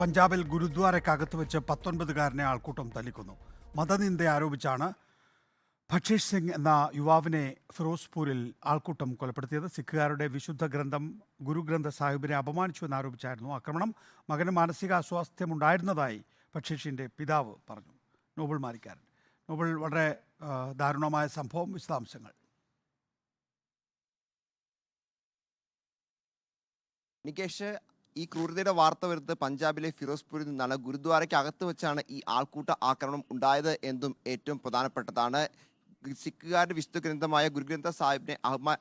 പഞ്ചാബിൽ ഗുരുദ്വാരക്കകത്ത് വെച്ച് 19-കാരനെ ആൾക്കൂട്ടം തല്ലിക്കൊന്നു. മതനിന്ദ ആരോപിച്ചാണ് ഭക്ഷേഷ് സിംഗ് എന്ന യുവാവിനെ ഫിറോസ്പൂരിൽ ആൾക്കൂട്ടം കൊലപ്പെടുത്തിയത്. സിഖുകാരുടെ വിശുദ്ധ ഗ്രന്ഥം ഗുരുഗ്രന്ഥ സാഹിബിനെ അപമാനിച്ചു എന്നാരോപിച്ചായിരുന്നു ആക്രമണം. മകന് മാനസിക അസ്വാസ്ഥ്യമുണ്ടായിരുന്നതായി ഭക്ഷേഷിന്റെ പിതാവ് പറഞ്ഞു. നോബിൾ മാരിക്കാരൻ. നോബിൾ, വളരെ ദാരുണമായ സംഭവം, വിശദാംശങ്ങൾ. നികേഷ്, ഈ ക്രൂരതയുടെ വാർത്ത വരുന്നത് പഞ്ചാബിലെ ഫിറോസ്പൂരിൽ നിന്നാണ്. ഗുരുദ്വാരയ്ക്ക് അകത്ത് വെച്ചാണ് ഈ ആൾക്കൂട്ട ആക്രമണം ഉണ്ടായത് എന്നും ഏറ്റവും പ്രധാനപ്പെട്ടതാണ്. സിഖുകാരുടെ വിശുദ്ധ ഗ്രന്ഥമായ ഗുരുഗ്രന്ഥ സാഹിബിനെ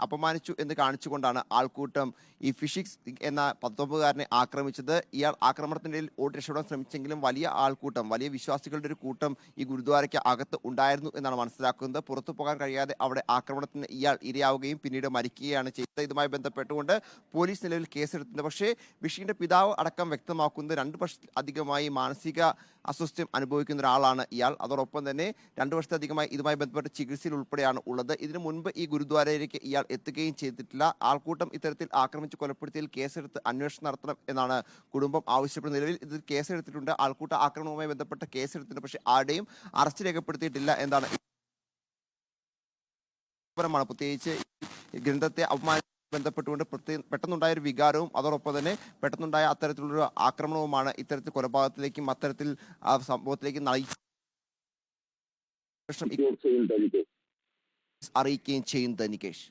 അപമാനിച്ചു എന്ന് കാണിച്ചുകൊണ്ടാണ് ആൾക്കൂട്ടം ഈ ഫിഷിക്സ് എന്ന 19-കാരനെ ആക്രമിച്ചത്. ഇയാൾ ആക്രമണത്തിനിടയിൽ ഓടി രക്ഷപ്പെടാൻ ശ്രമിച്ചെങ്കിലും വലിയ ആൾക്കൂട്ടം, വലിയ വിശ്വാസികളുടെ ഒരു കൂട്ടം ഈ ഗുരുദ്വാരയ്ക്ക് അകത്ത് ഉണ്ടായിരുന്നു എന്നാണ് മനസ്സിലാക്കുന്നത്. പുറത്തു പോകാൻ കഴിയാതെ അവിടെ ആക്രമണത്തിന് ഇയാൾ ഇരയാവുകയും പിന്നീട് മരിക്കുകയാണ് ചെയ്തത്. ഇതുമായി ബന്ധപ്പെട്ടുകൊണ്ട് പോലീസ് നിലവിൽ കേസെടുത്തിട്ടുണ്ട്. പക്ഷേ ബിഷിന്റെ പിതാവ് അടക്കം വ്യക്തമാക്കുന്നത് 2 വർഷത്തിലധികമായി മാനസിക അസ്വസ്ഥ്യം അനുഭവിക്കുന്ന ഒരാളാണ് ഇയാൾ. അതോടൊപ്പം തന്നെ 2 വർഷത്തിലധികമായി ഇതുമായി ബന്ധപ്പെട്ട് ചികിത്സയിൽ ഉൾപ്പെടെയാണ് ഉള്ളത്. ഇതിനു മുൻപ് ഈ ഗുരുദ്വാരയിലേക്ക് ഇയാൾ എത്തുകയും ചെയ്തിട്ടില്ല. ആൾക്കൂട്ടം ഇത്തരത്തിൽ ആക്രമിച്ച് കൊലപ്പെടുത്തിയതിൽ കേസെടുത്ത് അന്വേഷണം നടത്തണം എന്നാണ് കുടുംബം ആവശ്യപ്പെടുന്നത്. നിലവിൽ ഇതിൽ കേസെടുത്തിട്ടുണ്ട്. ആൾക്കൂട്ട ആക്രമണവുമായി ബന്ധപ്പെട്ട കേസെടുത്തിട്ടുണ്ട്. പക്ഷേ ആരുടെയും അറസ്റ്റ് രേഖപ്പെടുത്തിയിട്ടില്ല എന്നാണ്. പ്രത്യേകിച്ച് ഗ്രന്ഥത്തെ ബന്ധപ്പെട്ടുകൊണ്ട് പെട്ടെന്നുണ്ടായ ഒരു വികാരവും അതോടൊപ്പം തന്നെ പെട്ടെന്നുണ്ടായ അത്തരത്തിലുള്ള ആക്രമണവുമാണ് ഇത്തരത്തിൽ കൊലപാതകത്തിലേക്കും അത്തരത്തിൽ ആ സംഭവത്തിലേക്ക് അറിയിക്കുകയും ചെയ്യുന്നത്. നികേഷ്.